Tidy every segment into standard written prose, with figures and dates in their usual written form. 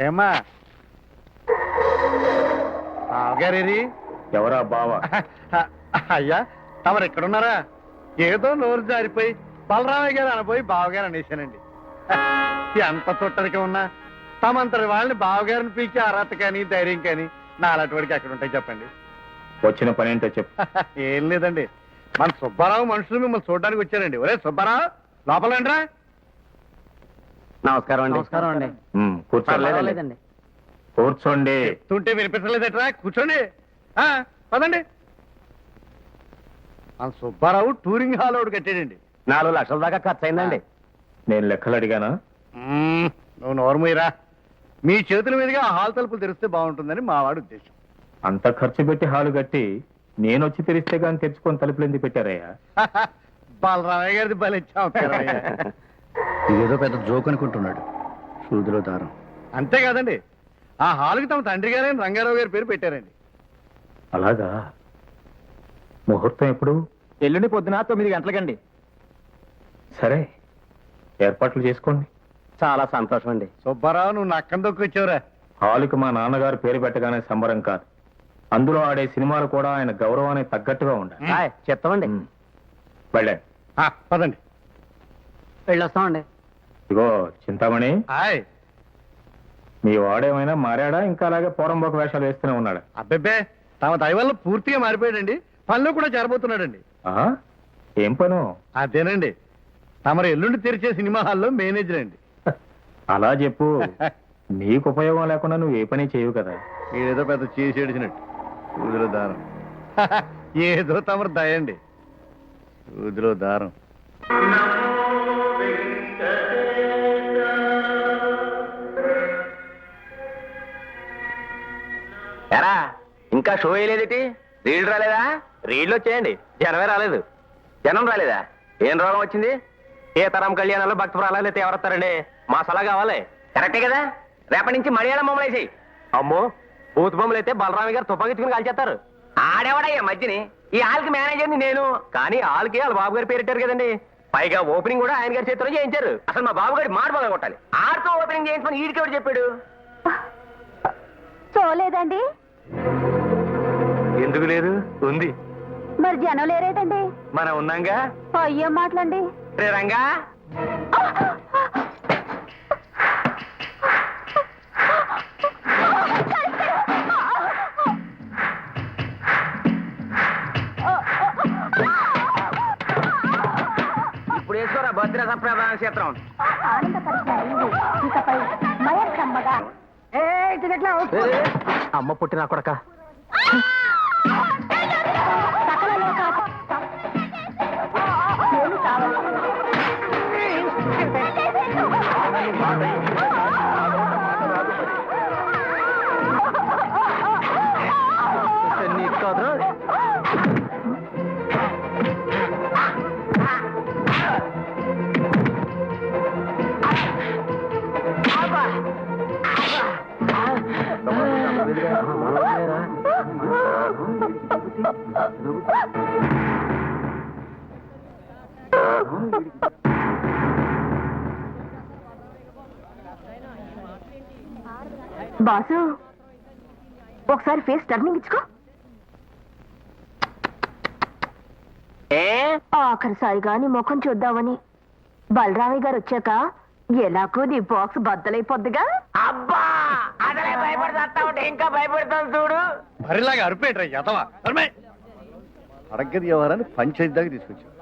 ఏమ్మా బావగారేరి ఎవరా బావ? అయ్యా తమరు ఎక్కడున్నారా? ఏదో నోరు జారిపోయి బలరామయ్య గారు అనబోయి బావగారు అనేశానండి. ఎంత చుట్టరిక ఉన్నా తమంతటి వాళ్ళని బావగారిని పీకే అర్హత కానీ ధైర్యం కానీ నా అలాంటి వాడికి ఎక్కడ ఉంటాయి చెప్పండి. వచ్చిన పని ఏంటో చెప్పు. ఏం లేదండి, మన సుబ్బారావు మనుషులు మిమ్మల్ని చూడడానికి వచ్చారండి. ఒరే సుబ్బారావు, లోపల రండిరా. నమస్కారం అండి. నమస్కారం అండి. కూర్చోలేదండి. కూర్చోండి. చెప్తుంటే వినిపించలేదట్రా, కూర్చోండి. పదండి. మన సుబ్బారావు టూరింగ్ హాల్ ఒకటి కట్టాడండి. 4 లక్షల దాకా ఖర్చు అయిందండి. నేను లెక్కలు అడిగానా? నువ్వు నోరుమూయరా. మీ చేతుల మీదుగా ఆ హాల్ తలుపులు తెరిస్తే బాగుంటుందని మా వాడి ఉద్దేశం. అంత ఖర్చు పెట్టి హాలు కట్టి నేను వచ్చి తెరిస్తే గాని తెరుచుకొని తలుపులు ఎందుకు పెట్టారయ్యా? బాలరామయ్య గారిది బలిచ్చాం. ఇదేదో పెద్ద జోక్ అనుకుంటున్నాడు. సూదిలో దారం. అంతేకాదండి, ఆ హాల్కి తమ తండ్రి గారైన రంగారావు గారి పేరు పెట్టారండి. అలాగా? ముహూర్తం ఎప్పుడు? ఎల్లుండి పొద్దున 9 గంటలకండి. సరే, ఏర్పాట్లు చేసుకోండి. చాలా సంతోషం అండి. సుబ్బారావు, నువ్వు నక్కం దొక్కొచ్చావురా. హాలుకి మా నాన్నగారు పేరు పెట్టగానే సంబరం కాదు, అందులో ఆడే సినిమాలు కూడా ఆయన గౌరవానికి తగ్గట్టుగా ఉండాలి. చెప్తామండి. వెళ్ళండి. పదండి. వెళ్ళొస్తామండి. ఇగో చింతామణి, హాయ్. మీ వాడేమైనా మారాడా, ఇంకా అలాగే పోరంబోక వేషాలు వేస్తూనే ఉన్నాడా? అబ్బెబ్బే, తమ దయ వల్ల పూర్తిగా మారిపోయాడండి. పనిలో కూడా చేరబోతున్నాడండి. ఏం పను? అదేనండి, తమరు ఎల్లుండి తెరిచే సినిమా హాల్లో మేనేజర్ అండి. అలా చెప్పు. నీకు ఉపయోగం లేకుండా నువ్వు ఏ పని చేయవు కదా. ఏదో పెద్ద చేసి ఏడిచినట్టు. ఊదిలో దారం. ఏదో తమరు దయండి. ఊదిలో దారం. ఎరా, ఇంకా షో వేయలేదేటి? రీడ్ రాలేదా? రీడ్లు వచ్చేయండి. జనమే రాలేదు. జనం రాలేదా? ఏం రోగం వచ్చింది? ఏ తరం కళ్యాణాలు భక్తి ప్రాణాలు అయితే ఎవరొస్తారండి? మా సలహా కావాలి. కరెక్టే కదా? రేపటి నుంచి మలయాళం బొమ్మలు వేసేయి. అమ్మో, బూత్ బొమ్మలు అయితే బలరామి గారు తుపాకిచ్చుకుని కాల్చేస్తారు. ఆడేవాడయ్యా మధ్యని. ఈ ఆల్కి మేనేజర్ని నేను. కానీ ఆల్కి వాళ్ళ బాబు గారు పేరెట్టారు కదండి. పైగా ఓపెనింగ్ కూడా ఆయన గారి చేతిలో చేయించారు. అసలు మా బాబు గారి మాట బాగా కొట్టాలి. ఆడితో ఓపెనింగ్ చేయించుకొని ఈడికెవడు చెప్పాడు? చూడలేదండి. ఎందుకు లేదు? ఉంది. మరి జనం లేరేటండి? మనం ఉన్నాంగా. అయ్యో మాటలండి. రే రంగా, ఇప్పుడు వేసుకోరా భద్రత ప్రధాన క్షేత్రం. అమ్మ పుట్టిన కొడక. బాసు, ఒకసారి ఫేస్ టర్నింగ్ ఇచ్చుకో. ఆఖరిసారిగా నీ ముఖం చూద్దామని. బలరామయ్య గారు వచ్చాక ఎలాగో నీ బాక్స్ బద్దలైపోద్దిగా. అబ్బా, అదలే భయపడతా ఉంటే ఇంకా భయపడతాను చూడు. మరిలాగా అరిపేట్రా యతవా. అడగ్గది ఎవరని పంచాయతీ దాకా తీసుకొచ్చావు.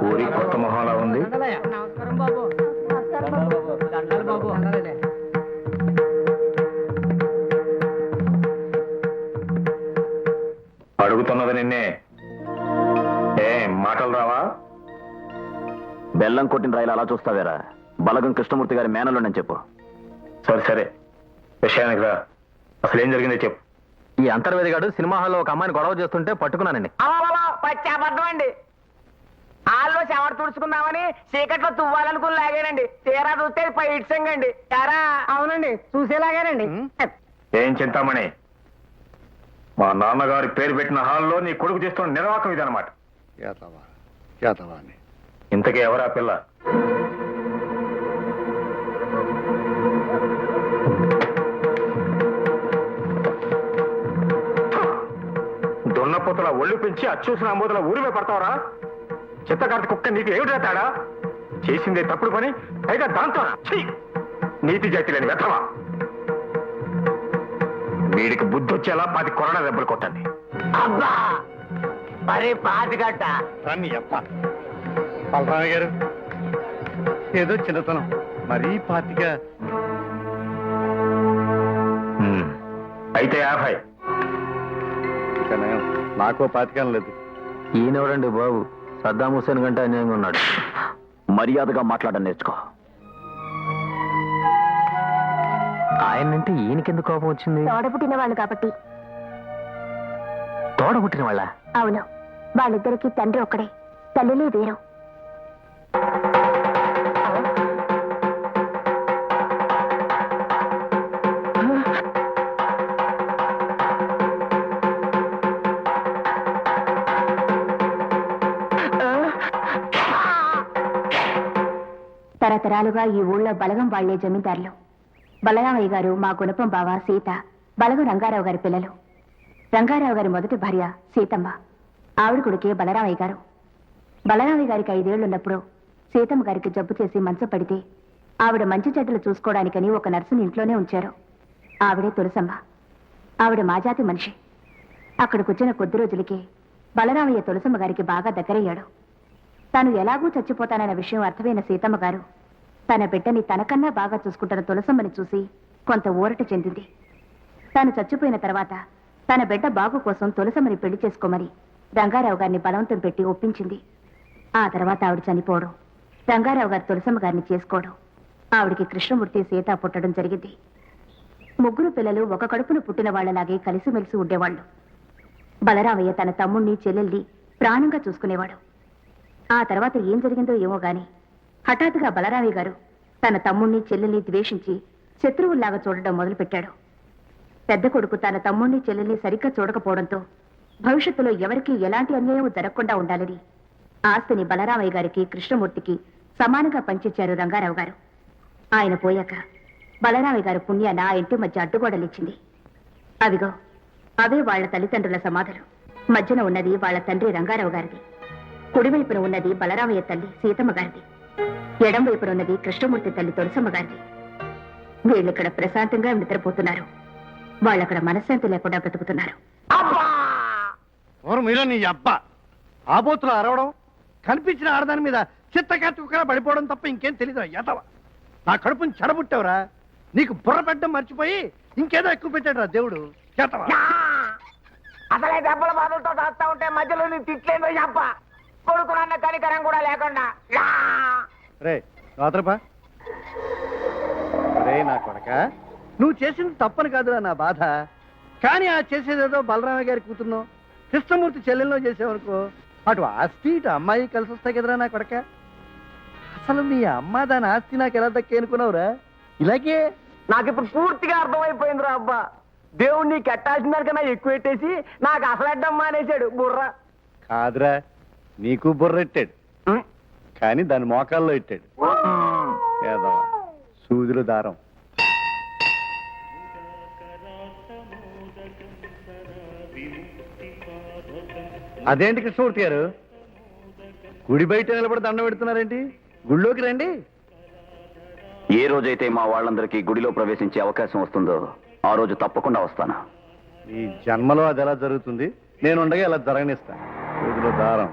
ఊరి కొత్త మొహాలా ఉంది. అడుగుతున్నది నిన్నే. ఏం మాటలు రావా? బెల్లం కొట్టిన రైలు అలా చూస్తావేరా? బలగం కృష్ణమూర్తి గారి మేనలోనని చెప్పు. సరే సరే, విషయానికి రా. అసలు ఏం జరిగిందో చెప్పు. ఈ అంతర్వేదిగాడు సినిమా హాల్లో ఒక అమ్మాయిని గొడవ చేస్తుంటే పట్టుకున్నానండి. పచ్చాబద్ధం అండి. ఆల్లో చెమట తుడుచుకుందామని చీకట్లో తువ్వాలనుకుని లాగానండి. తీరా చూస్తే పై ఇడ్సంగండి. యారా? అవునండి చూసేలాగానండి. ఏం చింతామణి, మా నాన్నగారి పేరు పెట్టిన హాల్లో నీ కొడుకు చేస్తున్న నిర్వాహకం ఇదనమాట. చేతవా అని ఇంతకీ ఎవరా పిల్ల? దున్నపోతల ఒళ్ళు పెంచి అచ్చూసిన అంబోతుల ఊరిమే పడతావరా? చిత్తకార్తి కుక్క నీకు ఏమిటా తేడా? చేసిందే తప్పుడు పని, పైగా దాంతో ఛీ! నీతి జాతి లేని వెతవా. వీడికి బుద్ధి వచ్చేలా 10 కొరడా దెబ్బలు కొట్టండి. అబ్బా మరి పాతిగట్ట. రాని అప్ప బలరామయ్య గారు, ఏదో చిన్నతనం మరీ పాతిగా. అయితే 50. ఇక నయం, నాకో పాతికం లేదు. ఈయనెవడండి బాబు? సద్దాం హుస్సేన్ కంటే అన్యాయంగా ఉన్నాడు. మర్యాదగా మాట్లాడడం నేర్చుకో. ఆయనంటే ఈయనకెందుకు కోపం వచ్చింది? తోడబుట్టిన వాళ్ళు కాబట్టి. తోడబుట్టిన వాళ్ళ? అవును, వాళ్ళిద్దరికి తండ్రి ఒక్కడే, తల్లిలే వేరు. తరతరాలుగా ఈ ఊళ్ళో బలగం వాళ్లే జమీందారులు. బలరామయ్య గారు మా గుణపం బావ సీత, బలగం రంగారావు గారి పిల్లలు. రంగారావు గారి మొదటి భార్య సీతమ్మ, ఆవిడ కొడుకే బలరామయ్య గారు. బలరామయ్య గారికి 5 ఏళ్లున్నప్పుడు సీతమ్మ గారికి జబ్బు చేసి మంచం పడితే ఆవిడ మంచి చెడ్డలు చూసుకోవడానికని ఒక నర్సుని ఇంట్లోనే ఉంచారు. ఆవిడే తులసమ్మ. ఆవిడ మా జాతి మనిషి. అక్కడికి వచ్చిన కొద్ది రోజులకి బలరామయ్య తులసమ్మ గారికి బాగా దగ్గరయ్యాడు. తాను ఎలాగూ చచ్చిపోతానన్న విషయం అర్థమైన సీతమ్మ గారు తన బిడ్డని తనకన్నా బాగా చూసుకుంటున్న తులసమ్మని చూసి కొంత ఊరట చెందింది. తాను చచ్చిపోయిన తర్వాత తన బిడ్డ బాగు కోసం తులసమ్మని పెళ్లి చేసుకోమని రంగారావు గారిని బలవంతం పెట్టి ఒప్పించింది. ఆ తర్వాత ఆవిడ చనిపోవడం, రంగారావు గారు తులసమ్మ గారిని చేసుకోవడం, ఆవిడికి కృష్ణమూర్తి సీత పుట్టడం జరిగింది. 3 పిల్లలు ఒక కడుపున పుట్టిన వాళ్లలాగే కలిసిమెలిసి ఉండేవాళ్లు. బలరామయ్య తన తమ్ముణ్ణి చెల్లెల్ని ప్రాణంగా చూసుకునేవాడు. ఆ తర్వాత ఏం జరిగిందో ఏమో గాని హఠాత్తుగా బలరామయ్య గారు తన తమ్ముణ్ణి చెల్లెల్ని ద్వేషించి శత్రువుల్లాగా చూడడం మొదలుపెట్టాడు. పెద్ద కొడుకు తన తమ్ముణ్ణి చెల్లెల్ని సరిగ్గా చూడకపోవడంతో భవిష్యత్తులో ఎవరికీ ఎలాంటి అన్యాయం జరగకుండా ఉండాలని ఆస్తిని బలరామయ్య గారికి కృష్ణమూర్తికి సమానంగా పంచిచ్చారు రంగారావు గారు. ఆయన పోయాక బలరామయ్య గారు పుణ్యాన ఆ ఇంటి మధ్య అడ్డుగోడలిచ్చింది. అవిగో అవే వాళ్ల తల్లిదండ్రుల సమాధులు. మధ్యన ఉన్నది వాళ్ల తండ్రి రంగారావు గారిది. కుడివైపున ఉన్నది బలరామయ్య తల్లి సీతమ్మ గారిది. ఎడం వైపున ఉన్నది కృష్ణమూర్తి తల్లి తులసమ్మ గారిది. వీళ్ళిక్కడ ప్రశాంతంగా నిద్రపోతున్నారు. వాళ్ళక్కడ మనశ్శాంతి లేకుండా బ్రతుకుతున్నారు. మీలో నీ అబ్బ ఆబోతులు అరవడం, కనిపించిన ఆడదాని మీద చిత్తకాతుగా పడిపోవడం తప్ప ఇంకేం తెలీదు. ఎదవ, నా కడుపుని చెడబుట్టావురా. నీకు బుర్ర పెట్టడం మర్చిపోయి ఇంకేదో ఎక్కువ పెట్టాడు రా దేవుడు. చేతవా అసలే దెబ్బల బాధలతో చేస్తా ఉంటే మధ్యలో నీ తిట్లేదో చెప్ప. కొడుకునన్న కనికరం కూడా లేకుండా. రే రాత్రపా, రే నా కొడక, నువ్వు చేసింది తప్పని కాదురా నా బాధ. కానీ ఆ చేసేదేదో బలరామయ్య గారి కూతురునో కృష్ణమూర్తి చెల్లెల్లో చేసావనుకో, అటు ఆస్తి ఇటు అమ్మాయి కలిసి వస్తాయి కదరా నా కొడక. అసలు మీ అమ్మ దాని ఆస్తి నాకు ఎలా దక్కే అనుకున్నావురా? ఇలాగే నాకు ఇప్పుడు పూర్తిగా అర్థమైపోయిందిరా అబ్బా. దేవుడు నీకు ఎట్టాల్సిన దానికన్నా ఎక్కువ పెట్టేసి నాకు అసలు అడ్డం మానేశాడు బుర్ర. కాదురా, నీకు బుర్ర ఎట్టాడు, కానీ దాని మోకాల్లో ఎట్టాడు. ఏదో సూదుల దారం. అదేంటి కృష్ణమూర్తి గారు, గుడి బయట నిలబడి దండం పెడుతున్నారేంటి? గుడిలోకి రండి. ఏ రోజైతే మా వాళ్ళందరికీ గుడిలో ప్రవేశించే అవకాశం వస్తుందో ఆ రోజు తప్పకుండా వస్తాను. ఈ జన్మలో అది ఎలా జరుగుతుంది? నేను ఉండగా ఎలా జరగనిస్తా. సూదుల దారం.